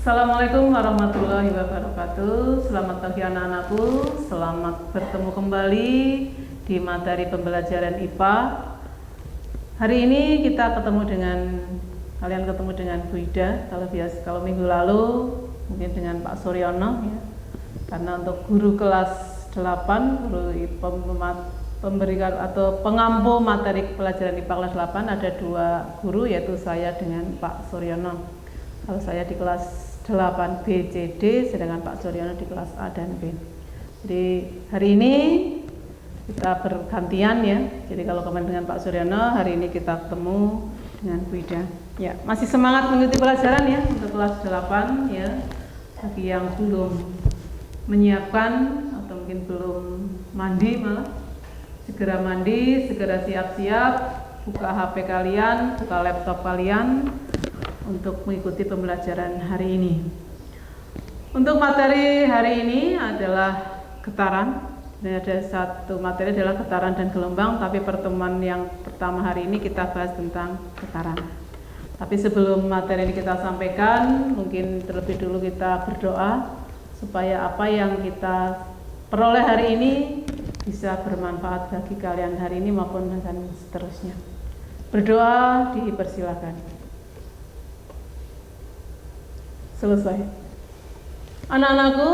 Assalamualaikum warahmatullahi wabarakatuh. Selamat pagi anak-anakku. Selamat bertemu kembali di materi pembelajaran IPA. Hari ini kalian ketemu dengan Bu Ida. Kalau minggu lalu mungkin dengan Pak Suryono ya. Karena untuk guru kelas 8, guru pemberikan atau pengampu materi pelajaran IPA kelas 8 ada 2 guru, yaitu saya dengan Pak Suryono. Kalau saya di kelas 8 B, C, D, sedangkan Pak Suryono di kelas A dan B. Jadi hari ini kita bergantian ya. Jadi kalau kemarin dengan Pak Suryono, hari ini kita ketemu dengan Bu Ida. Ya, masih semangat mengikuti pelajaran ya untuk kelas 8 ya. Bagi yang belum menyiapkan atau mungkin belum mandi malah segera mandi, segera siap-siap, buka HP kalian, buka laptop kalian untuk mengikuti pembelajaran hari ini. Untuk materi hari ini adalah getaran. Dan ada satu materi adalah getaran dan gelombang, tapi pertemuan yang pertama hari ini kita bahas tentang getaran. Tapi sebelum materi ini kita sampaikan, mungkin terlebih dulu kita berdoa supaya apa yang kita peroleh hari ini bisa bermanfaat bagi kalian hari ini maupun dan seterusnya. Berdoa dipersilakan. Selesai. Anak-anakku,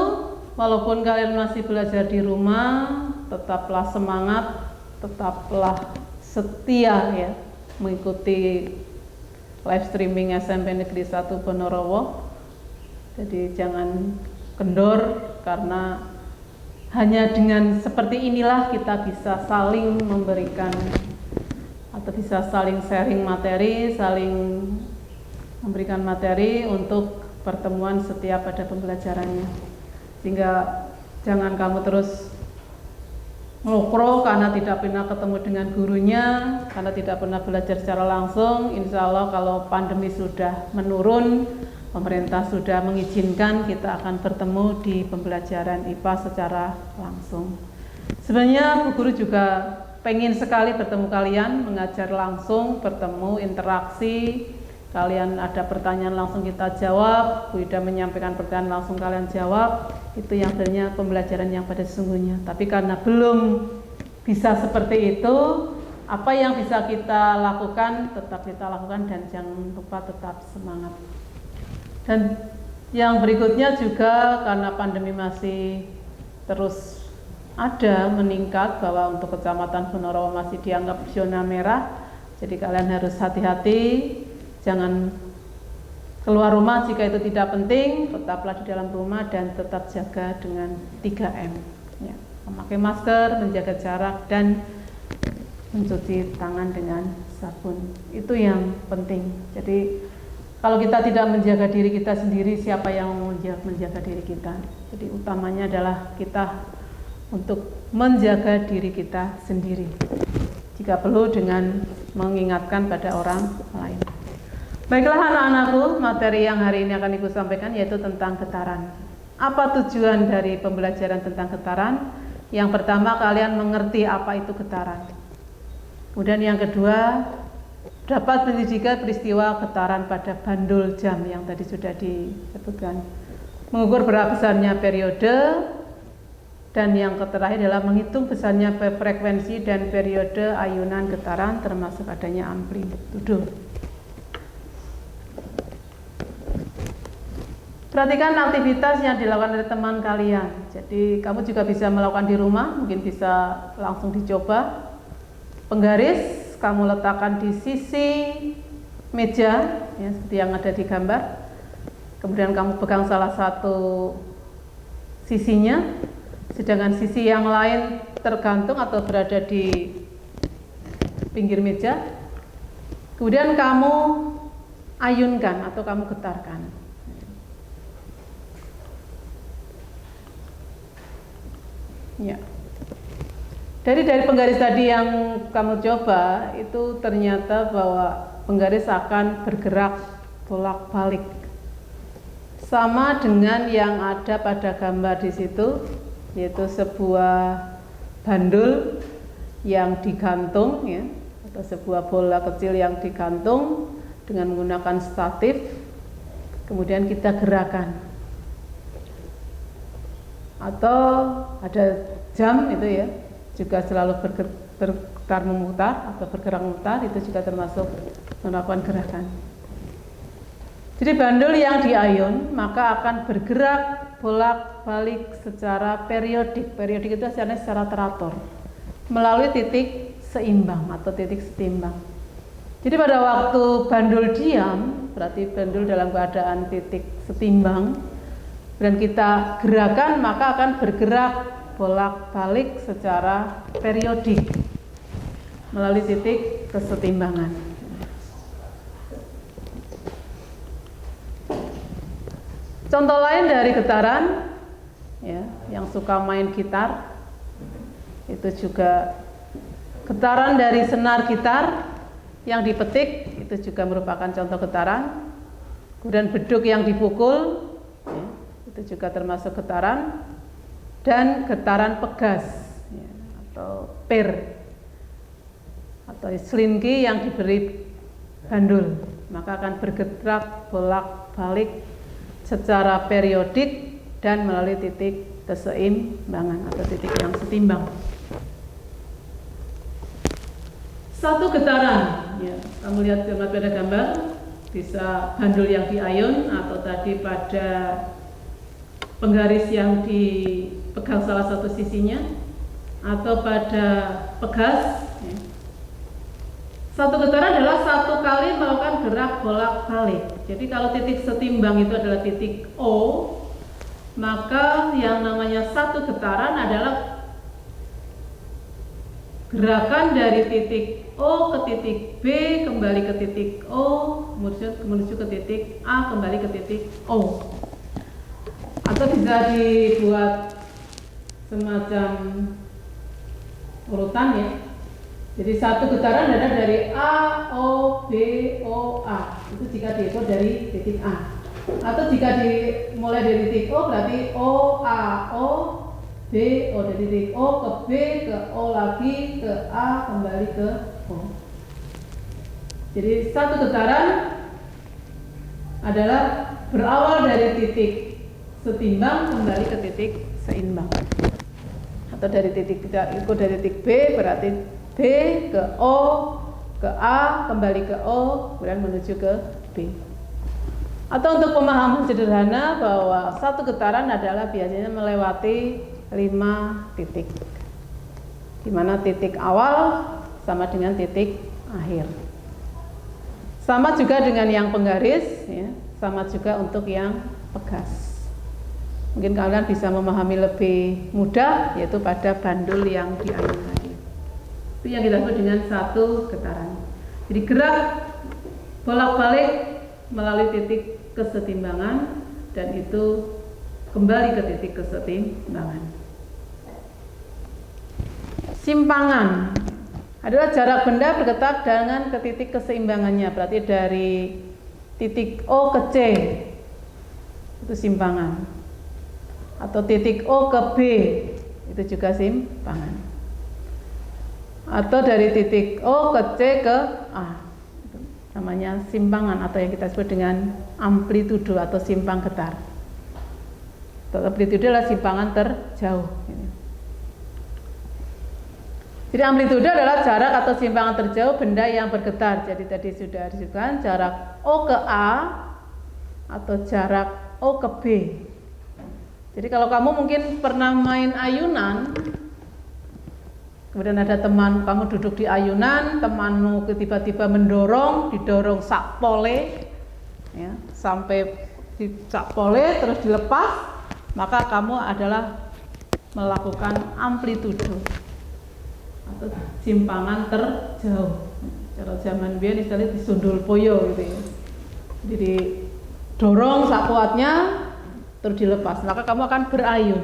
walaupun kalian masih belajar di rumah, tetaplah semangat, tetaplah setia ya mengikuti live streaming SMP Negeri 1 Ponorogo. Jadi jangan kendor, karena hanya dengan seperti inilah kita bisa saling memberikan atau bisa saling sharing materi, saling memberikan materi untuk pertemuan setiap pada pembelajarannya. Sehingga jangan kamu terus ngelokro karena tidak pernah ketemu dengan gurunya, karena tidak pernah belajar secara langsung. Insya Allah kalau pandemi sudah menurun, pemerintah sudah mengizinkan, kita akan bertemu di pembelajaran IPA secara langsung. Sebenarnya Bu Guru juga pengen sekali bertemu kalian, mengajar langsung, bertemu, interaksi. Kalian ada pertanyaan langsung kita jawab, Bu Ida menyampaikan pertanyaan langsung kalian jawab. Itu yang sebenarnya pembelajaran yang pada sesungguhnya. Tapi karena belum bisa seperti itu, apa yang bisa kita lakukan tetap kita lakukan, dan jangan lupa tetap semangat. Dan yang berikutnya juga karena pandemi masih terus ada meningkat, bahwa untuk Kecamatan Ponorogo masih dianggap zona merah. Jadi kalian harus hati-hati, jangan keluar rumah jika itu tidak penting, tetaplah di dalam rumah dan tetap jaga dengan 3M ya. Memakai masker, menjaga jarak, dan mencuci tangan dengan sabun. Itu yang penting. Jadi kalau kita tidak menjaga diri kita sendiri, siapa yang menjaga diri kita? Jadi utamanya adalah kita untuk menjaga diri kita sendiri. Jika perlu dengan mengingatkan pada orang lain. Baiklah anak-anakku, materi yang hari ini akan Ibu sampaikan yaitu tentang getaran. Apa tujuan dari pembelajaran tentang getaran? Yang pertama, kalian mengerti apa itu getaran. Kemudian yang kedua, dapat menunjukkan peristiwa getaran pada bandul jam yang tadi sudah disebutkan. Mengukur berapa besarnya periode, dan yang terakhir adalah menghitung besarnya frekuensi dan periode ayunan getaran termasuk adanya amplitudo. Perhatikan aktivitas yang dilakukan oleh teman kalian. Jadi kamu juga bisa melakukan di rumah, mungkin bisa langsung dicoba. Penggaris kamu letakkan di sisi meja ya, seperti yang ada di gambar. Kemudian kamu pegang salah satu sisinya, sedangkan sisi yang lain tergantung atau berada di pinggir meja. Kemudian kamu ayunkan atau kamu getarkan. Ya. Dari penggaris tadi yang kamu coba, itu ternyata bahwa penggaris akan bergerak bolak-balik. Sama dengan yang ada pada gambar di situ, yaitu sebuah bandul yang digantung ya, atau sebuah bola kecil yang digantung dengan menggunakan statif. kemudian kita gerakan. Atau ada jam itu ya, juga selalu bergerak memutar atau bergerak memutar, itu juga termasuk melakukan gerakan. Jadi bandul yang diayun maka akan bergerak bolak-balik secara periodik. Periodik itu artinya secara teratur melalui titik seimbang atau titik setimbang. Jadi pada waktu bandul diam, berarti bandul dalam keadaan titik setimbang, dan kita gerakan maka akan bergerak bolak-balik secara periodik melalui titik kesetimbangan. Contoh lain dari getaran, ya, yang suka main gitar, itu juga getaran dari senar gitar yang dipetik, itu juga merupakan contoh getaran. Kemudian beduk yang dipukul, ya, itu juga termasuk getaran. Dan getaran pegas, ya, atau per, atau selinki yang diberi bandul, maka akan bergerak bolak-balik secara periodik dan melalui titik keseimbangan atau titik yang setimbang. Satu getaran, ya, kamu lihat pada gambar, bisa bandul yang diayun atau tadi pada penggaris yang dipegang salah satu sisinya, atau pada pegas. Ya. Satu getaran adalah satu kali melakukan gerak bolak-balik. Jadi kalau titik setimbang itu adalah titik O, maka yang namanya satu getaran adalah gerakan dari titik O ke titik B, kembali ke titik O, menuju ke titik A, kembali ke titik O. Atau bisa dibuat semacam urutan, ya. Jadi satu getaran adalah dari A, O, B, O, A. Itu jika dihitung dari titik A. Atau jika dimulai dari titik O berarti O, A, O, B, O. Dari titik O ke B, ke O lagi, ke A, kembali ke O. Jadi satu getaran adalah berawal dari titik setimbang kembali ke titik seimbang. Atau dari titik B berarti B ke O, ke A, kembali ke O, kemudian menuju ke B. Atau untuk pemahaman sederhana bahwa satu getaran adalah biasanya melewati 5 titik, di mana titik awal sama dengan titik akhir. Sama juga dengan yang penggaris, ya, sama juga untuk yang pegas. Mungkin kalian bisa memahami lebih mudah, yaitu pada bandul yang diayun tadi. Itu yang kita sebut dengan satu getaran. Jadi gerak bolak-balik melalui titik kesetimbangan, dan itu kembali ke titik kesetimbangan. Simpangan adalah jarak benda bergerak dengan ke titik keseimbangannya, berarti dari titik O ke C itu simpangan, atau titik O ke B itu juga simpangan, atau dari titik O ke C ke A, itu namanya simpangan, atau yang kita sebut dengan amplitudo atau simpang getar. Amplitudo adalah simpangan terjauh. Jadi amplitudo adalah jarak atau simpangan terjauh benda yang bergetar. Jadi tadi sudah disebutkan jarak O ke A atau jarak O ke B. Jadi kalau kamu mungkin pernah main ayunan, kemudian ada teman kamu duduk di ayunan, temanmu tiba-tiba didorong sak pole, ya, sampai di sak pole terus dilepas, maka kamu adalah melakukan amplitudo atau simpangan terjauh. Cara zaman biyen istilahnya disundul poyo gitu ya. Jadi dorong sak kuatnya terus dilepas, maka kamu akan berayun,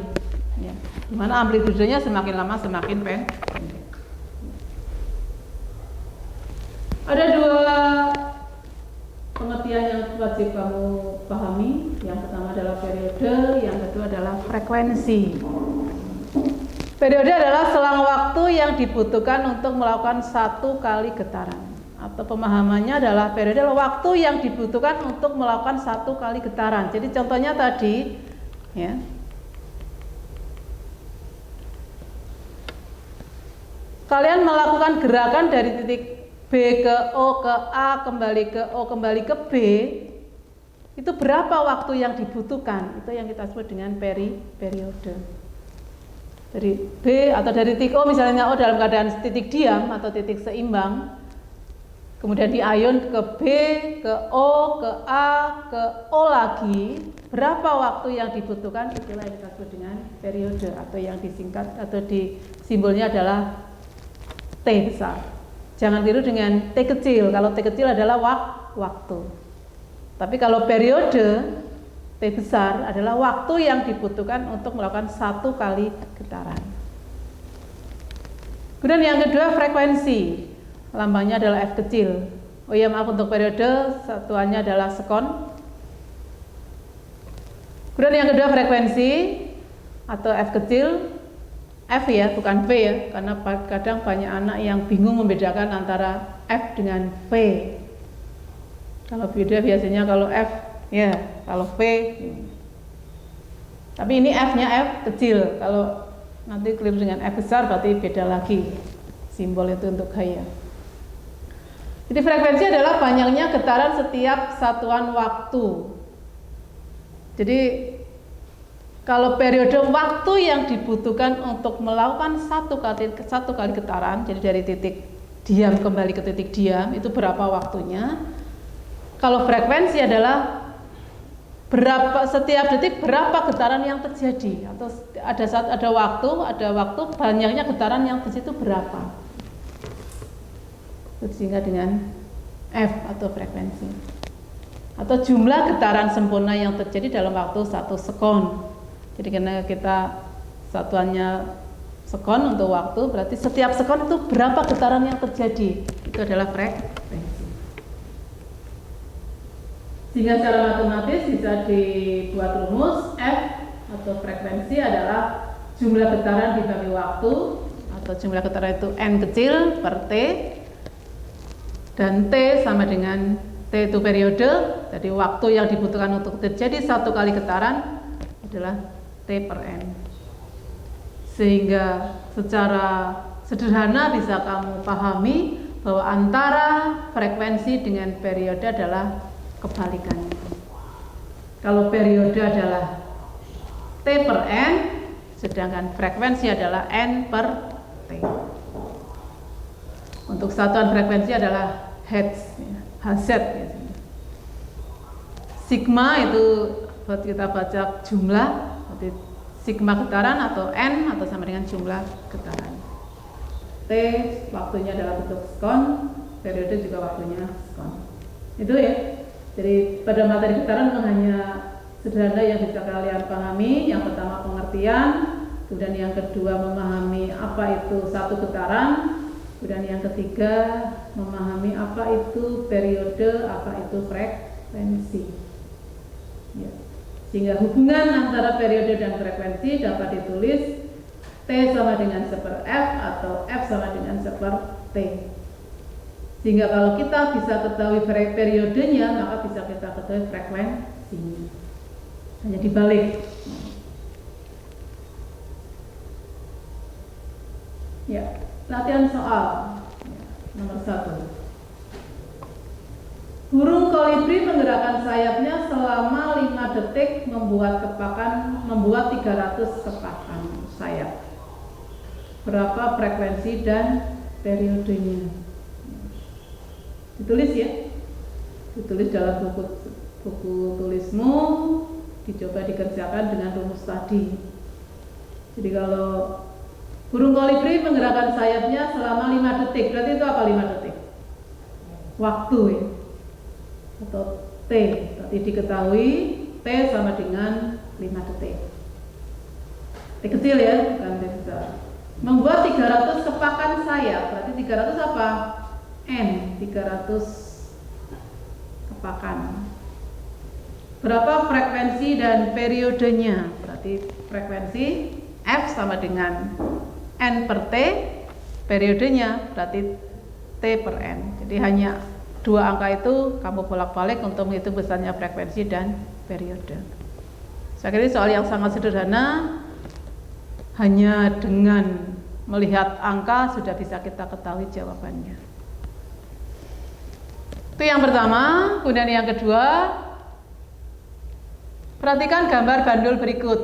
ya. Dimana amplitudonya semakin lama semakin pendek. Ada dua pengertian yang wajib kamu pahami. Yang pertama adalah periode, yang kedua adalah frekuensi. Periode adalah selang waktu yang dibutuhkan untuk melakukan satu kali getaran atau pemahamannya adalah periode adalah waktu yang dibutuhkan untuk melakukan satu kali getaran. Jadi contohnya tadi, ya, kalian melakukan gerakan dari titik B ke O ke A kembali ke O kembali ke B, itu berapa waktu yang dibutuhkan? Itu yang kita sebut dengan periode. Dari B atau dari titik O, misalnya O dalam keadaan titik diam atau titik seimbang, kemudian diayun ke B, ke O, ke A, ke O lagi, berapa waktu yang dibutuhkan? Itulah yang kita sebut dengan periode atau yang disingkat atau di simbolnya adalah T besar. Jangan tiru dengan T kecil. Kalau T kecil adalah waktu. Tapi kalau periode T besar adalah waktu yang dibutuhkan untuk melakukan satu kali getaran. Kemudian yang kedua frekuensi. Lambangnya adalah F kecil. Oh iya, maaf, untuk periode satuannya adalah sekon. Kemudian yang kedua frekuensi atau F kecil, F ya, bukan V ya, karena kadang banyak anak yang bingung membedakan antara F dengan V. Kalau beda biasanya kalau F ya, kalau V. Tapi ini F-nya F kecil. Kalau nanti keliru dengan F besar berarti beda lagi simbol itu untuk gaya. Jadi frekuensi adalah banyaknya getaran setiap satuan waktu. Jadi kalau periode waktu yang dibutuhkan untuk melakukan satu kali getaran, jadi dari titik diam kembali ke titik diam, itu berapa waktunya? Kalau frekuensi adalah setiap detik berapa getaran yang terjadi, atau ada waktu banyaknya getaran yang terjadi itu berapa? Sehingga dengan F atau frekuensi atau jumlah getaran sempurna yang terjadi dalam waktu 1 sekon. Jadi karena kita satuannya sekon untuk waktu, berarti setiap sekon itu berapa getaran yang terjadi, itu adalah frekuensi. Sehingga secara matematis bisa dibuat rumus F atau frekuensi adalah jumlah getaran dibagi waktu, atau jumlah getaran itu N kecil per T, dan T sama dengan T itu periode, jadi waktu yang dibutuhkan untuk terjadi satu kali getaran adalah T per N. Sehingga secara sederhana bisa kamu pahami bahwa antara frekuensi dengan periode adalah kebalikannya. Kalau periode adalah T per N, sedangkan frekuensi adalah N per T. Untuk satuan frekuensi adalah Hertz, Hz. Sigma itu buat kita baca jumlah, berarti sigma getaran atau N atau sama dengan jumlah getaran. T waktunya adalah bentuk sekon, periode juga waktunya sekon. Itu ya. Jadi pada materi getaran memang hanya sederhana yang bisa kalian pahami. Yang pertama pengertian, kemudian yang kedua memahami apa itu satu getaran, kemudian yang ketiga memahami apa itu periode, apa itu frekuensi. Ya. Sehingga hubungan antara periode dan frekuensi dapat ditulis T sama dengan 1/F atau F sama dengan 1/T. Sehingga kalau kita bisa ketahui periodenya, maka bisa kita ketahui frekuensinya. Hanya dibalik. Ya, latihan soal nomor 1. Burung kolibri menggerakkan sayapnya selama 5 detik membuat 300 kepakan sayap. Berapa frekuensi dan periodenya? Ditulis ya. Ditulis dalam buku tulismu, dicoba dikerjakan dengan rumus tadi. Jadi kalau burung kolibri menggerakkan sayapnya selama 5 detik, berarti itu apa 5 detik? Waktu ya. Atau T, berarti diketahui T sama dengan 5 detik. T kecil ya, bukan T besar. Membuat 300 kepakan sayap, berarti 300 apa? N, 300 kepakan. Berapa frekuensi dan periodenya? Berarti frekuensi F sama dengan N per T, periodenya berarti T T per N. Jadi hanya dua angka itu kamu bolak-balik untuk menghitung besarnya frekuensi dan periode. Saya kira soal yang sangat sederhana, hanya dengan melihat angka sudah bisa kita ketahui jawabannya. Itu yang pertama. Kemudian yang kedua, perhatikan gambar bandul berikut.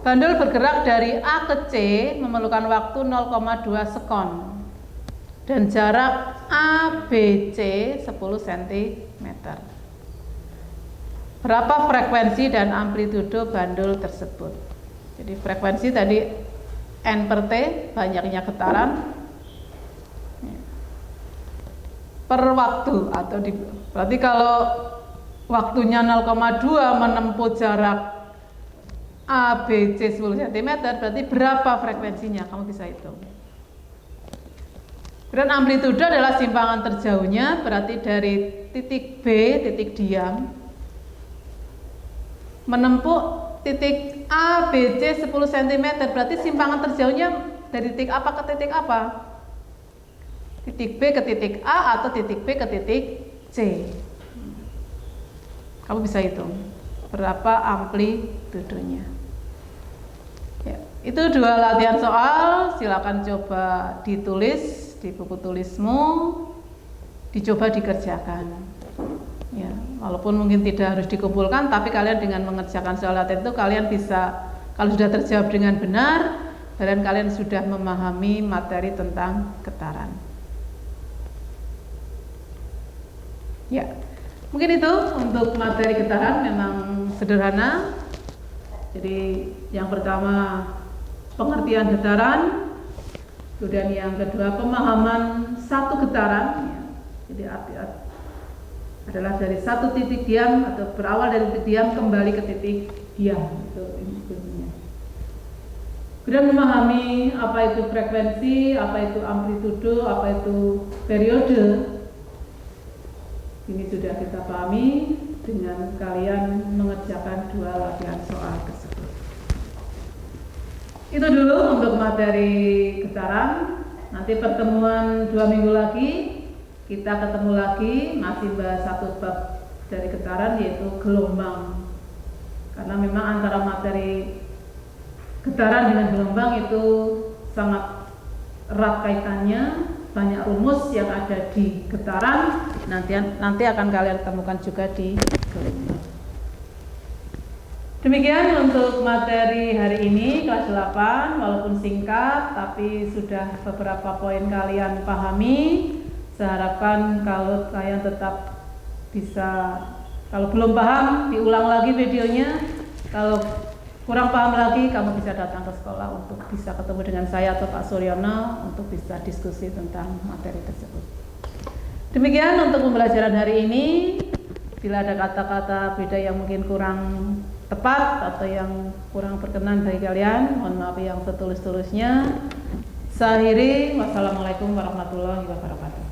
Bandul bergerak dari A ke C memerlukan waktu 0,2 sekon dan jarak ABC 10 cm. Berapa frekuensi dan amplitudo bandul tersebut? Jadi frekuensi tadi N per T, banyaknya getaran per waktu, atau berarti kalau waktunya 0,2 menempuh jarak ABC 10 cm, berarti berapa frekuensinya? Kamu bisa hitung. Dan amplitudo adalah simpangan terjauhnya, berarti dari titik B, titik diam, menempuh titik A, B, C 10 cm, berarti simpangan terjauhnya dari titik apa ke titik apa? Titik B ke titik A atau titik B ke titik C. Kamu bisa hitung berapa amplitudonya. Ya, itu dua latihan soal, silakan coba ditulis di buku tulismu, dicoba dikerjakan. Ya, walaupun mungkin tidak harus dikumpulkan, tapi kalian dengan mengerjakan soal latihan itu kalian bisa, kalau sudah terjawab dengan benar, dan kalian sudah memahami materi tentang getaran. Ya, mungkin itu untuk materi getaran memang sederhana. Jadi yang pertama pengertian getaran, kemudian yang kedua pemahaman satu getaran. Ya. Jadi arti adalah dari satu titik diam atau berawal dari titik diam kembali ke titik diam, itu intinya. Kemudian memahami apa itu frekuensi, apa itu amplitudo, apa itu periode. Ini sudah kita pahami dengan kalian mengerjakan dua latihan soal tersebut. Itu dulu untuk materi getaran. Nanti pertemuan 2 minggu lagi kita ketemu lagi, masih bahas satu bab dari getaran, yaitu gelombang. Karena memang antara materi getaran dengan gelombang itu sangat erat kaitannya, banyak rumus yang ada di getaran, nanti akan kalian temukan juga di gelombang. Demikian untuk materi hari ini, kelas 8, walaupun singkat, tapi sudah beberapa poin kalian pahami. Saya harapkan kalau kalian tetap bisa, kalau belum paham diulang lagi videonya, kalau kurang paham lagi kamu bisa datang ke sekolah untuk bisa ketemu dengan saya atau Pak Suryono untuk bisa diskusi tentang materi tersebut. Demikian untuk pembelajaran hari ini. Bila ada kata-kata beda yang mungkin kurang tepat atau yang kurang berkenan bagi kalian, mohon maaf yang setulus-tulusnya. Saya akhiri, wassalamualaikum warahmatullahi wabarakatuh.